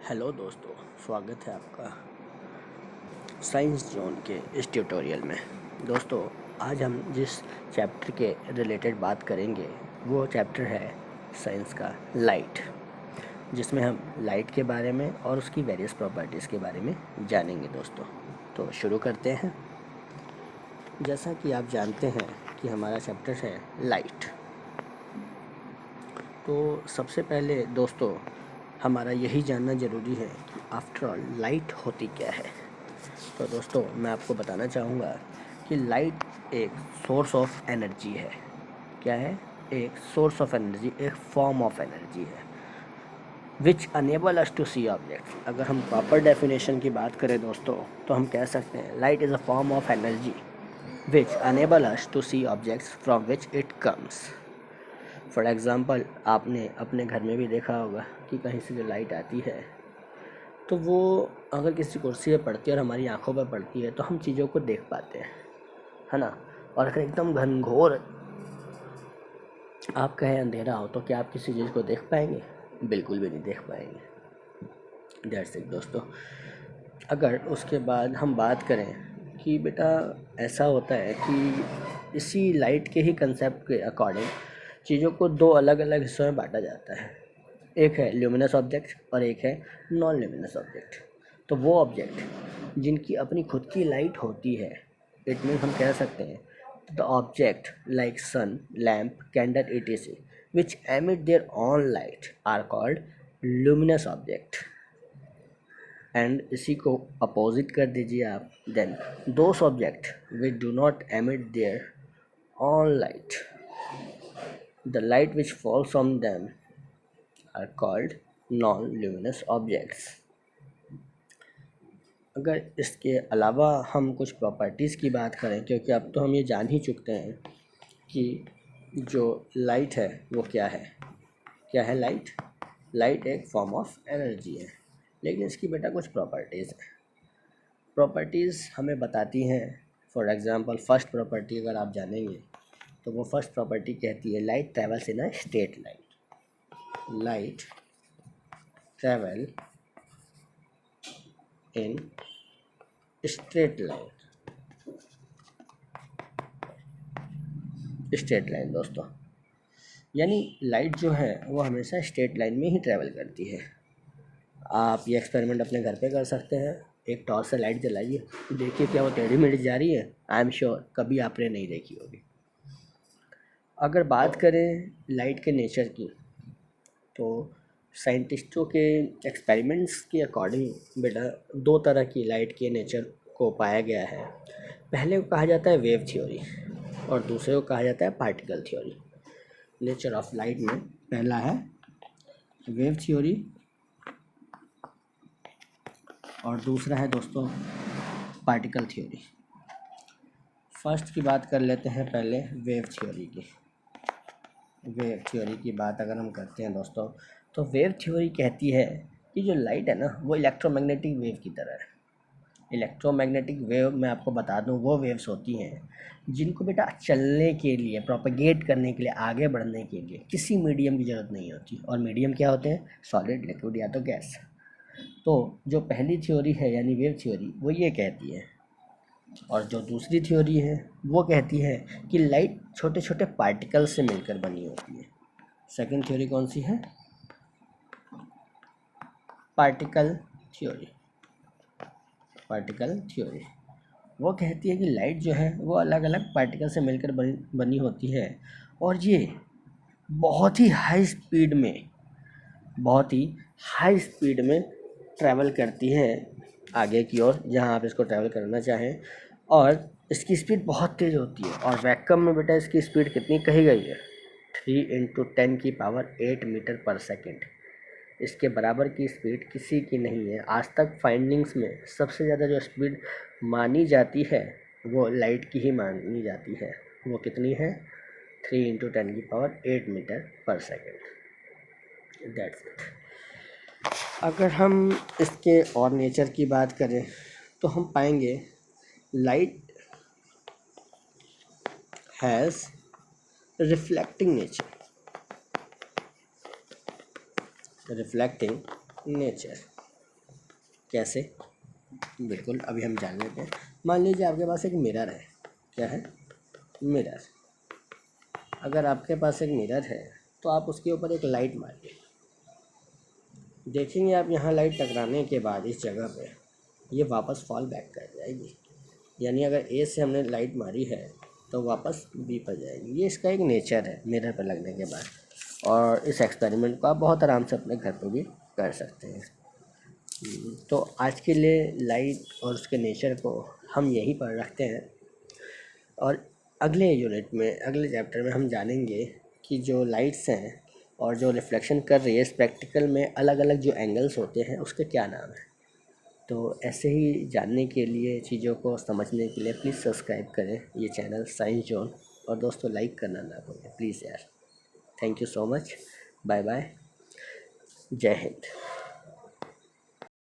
Hello दोस्तों, स्वागत है आपका साइंस जोन के इस ट्यूटोरियल में। दोस्तों, आज हम जिस चैप्टर के रिलेटेड बात करेंगे वो चैप्टर है साइंस का लाइट, जिसमें हम लाइट के बारे में और उसकी वेरियस प्रॉपर्टीज़ के बारे में जानेंगे। दोस्तों, तो शुरू करते हैं। जैसा कि आप जानते हैं कि हमारा चैप्टर है लाइट, तो सबसे पहले दोस्तों हमारा यही जानना ज़रूरी है कि आफ्टर ऑल लाइट होती क्या है। तो दोस्तों, मैं आपको बताना चाहूँगा कि लाइट एक सोर्स ऑफ एनर्जी है। क्या है? एक सोर्स ऑफ एनर्जी, एक फॉर्म ऑफ एनर्जी है which enable us to see objects. अगर हम प्रॉपर डेफिनेशन की बात करें दोस्तों, तो हम कह सकते हैं light is a form of energy which enable us to see objects from which it comes. For example, आपने अपने घर में भी देखा होगा कि कहीं से जो लाइट आती है तो वो अगर किसी कुर्सी पे पड़ती है और हमारी आंखों पर पड़ती है तो हम चीज़ों को देख पाते हैं, है ना। और अगर एकदम घनघोर आप कहें अंधेरा हो तो क्या आप किसी चीज़ को देख पाएंगे? बिल्कुल भी नहीं देख पाएंगे। दैट्स इट दोस्तों। अगर उसके बाद हम बात करें कि बेटा ऐसा होता है कि इसी लाइट के ही कंसेप्ट के अकॉर्डिंग चीज़ों को दो अलग अलग हिस्सों में बांटा जाता है। एक है ल्यूमिनस ऑब्जेक्ट और एक है नॉन ल्यूमिनस ऑब्जेक्ट। तो वो ऑब्जेक्ट जिनकी अपनी खुद की लाइट होती है, इट मीन हम कह सकते हैं the object like sun, lamp, candle etc which emit their own light are called luminous object। And इसी को अपोजिट कर दीजिए आप, then those object which do not emit their own light, the light which falls on them are called non-luminous objects। अगर इसके अलावा हम कुछ प्रॉपर्टीज़ की बात करें, क्योंकि अब तो हम ये जान ही चुकते हैं कि जो लाइट है वो क्या है। क्या है लाइट? लाइट एक फॉर्म ऑफ एनर्जी है, लेकिन इसकी बेटा कुछ प्रॉपर्टीज़ हैं। प्रॉपर्टीज़ हमें बताती हैं, फॉर एग्ज़ाम्पल फर्स्ट प्रॉपर्टी अगर आप जानेंगे तो वो फर्स्ट प्रॉपर्टी कहती है light travels in a straight line. Light travel in straight line. Straight line दोस्तों, यानी लाइट जो है वो हमेशा स्ट्रेट लाइन में ही ट्रैवल करती है। आप ये एक्सपेरिमेंट अपने घर पे कर सकते हैं। एक टॉर्च से लाइट जलाइए, देखिए क्या वो टेढ़ी मेढ़ी जा रही है। आई एम श्योर कभी आपने नहीं देखी होगी। अगर बात करें लाइट के नेचर की, तो साइंटिस्टों के एक्सपेरिमेंट्स के अकॉर्डिंग बेटा दो तरह की लाइट के नेचर को पाया गया है। पहले को कहा जाता है वेव थ्योरी और दूसरे को कहा जाता है particle theory. Nature of light में पहला है वेव थ्योरी और दूसरा है दोस्तों पार्टिकल थ्योरी। फर्स्ट की बात कर लेते हैं पहले वेव थ्योरी की। वेव थ्योरी की बात अगर हम करते हैं दोस्तों, तो वेव थ्योरी कहती है कि जो लाइट है ना वो इलेक्ट्रोमैग्नेटिक वेव की तरह है। इलेक्ट्रोमैग्नेटिक वेव मैं आपको बता दूं वो वेव्स होती हैं जिनको बेटा चलने के लिए, प्रोपेगेट करने के लिए, आगे बढ़ने के लिए किसी मीडियम की ज़रूरत नहीं होती। और मीडियम क्या होते हैं? सॉलिड, लिक्विड या तो गैस। तो जो पहली थ्योरी है यानी वेव थ्योरी वो ये कहती है, और जो दूसरी थ्योरी है वो कहती है कि लाइट छोटे छोटे पार्टिकल से मिलकर बनी होती है। सेकंड थ्योरी कौन सी है? Particle theory. पार्टिकल थ्योरी वो कहती है कि लाइट जो है वो अलग अलग पार्टिकल से मिलकर बनी होती है, और ये बहुत ही हाई स्पीड में, बहुत ही हाई स्पीड में ट्रैवल करती है आगे की ओर, जहाँ आप इसको ट्रैवल करना चाहें। और इसकी स्पीड बहुत तेज़ होती है। और वैक्यूम में बेटा इसकी स्पीड कितनी कही गई है? 3 × 10⁸ मीटर/सेकेंड। इसके बराबर की स्पीड किसी की नहीं है। आज तक फाइंडिंग्स में सबसे ज़्यादा जो स्पीड मानी जाती है वो लाइट की ही मानी जाती है। वो कितनी है? 3 × 10⁸ मीटर/सेकेंड। That's it. अगर हम इसके और नेचर की बात करें तो हम पाएंगे light has reflecting nature. Reflecting nature कैसे, बिल्कुल अभी हम जान लेते हैं। मान लीजिए आपके पास एक मिरर है। क्या है? मिरर। अगर आपके पास एक मिरर है तो आप उसके ऊपर एक लाइट मारिए, देखेंगे आप यहाँ लाइट टकराने के बाद इस जगह पे ये वापस फॉल बैक कर जाएगी। यानी अगर ए से हमने लाइट मारी है तो वापस बी पर जाएगी। ये इसका एक नेचर है मिरर पर लगने के बाद। और इस एक्सपेरिमेंट को आप बहुत आराम से अपने घर पर भी कर सकते हैं। तो आज के लिए लाइट और उसके नेचर को हम यहीं पर रखते हैं, और अगले यूनिट में, अगले चैप्टर में हम जानेंगे कि जो लाइट्स हैं और जो रिफ्लेक्शन कर रही है स्पेक्टिकल में अलग अलग जो एंगल्स होते हैं उसके क्या नाम है। तो ऐसे ही जानने के लिए, चीज़ों को समझने के लिए प्लीज़ सब्सक्राइब करें ये चैनल साइंस जोन, और दोस्तों लाइक करना ना भूलें प्लीज़ यार। Thank you so much. Bye bye. जय हिंद।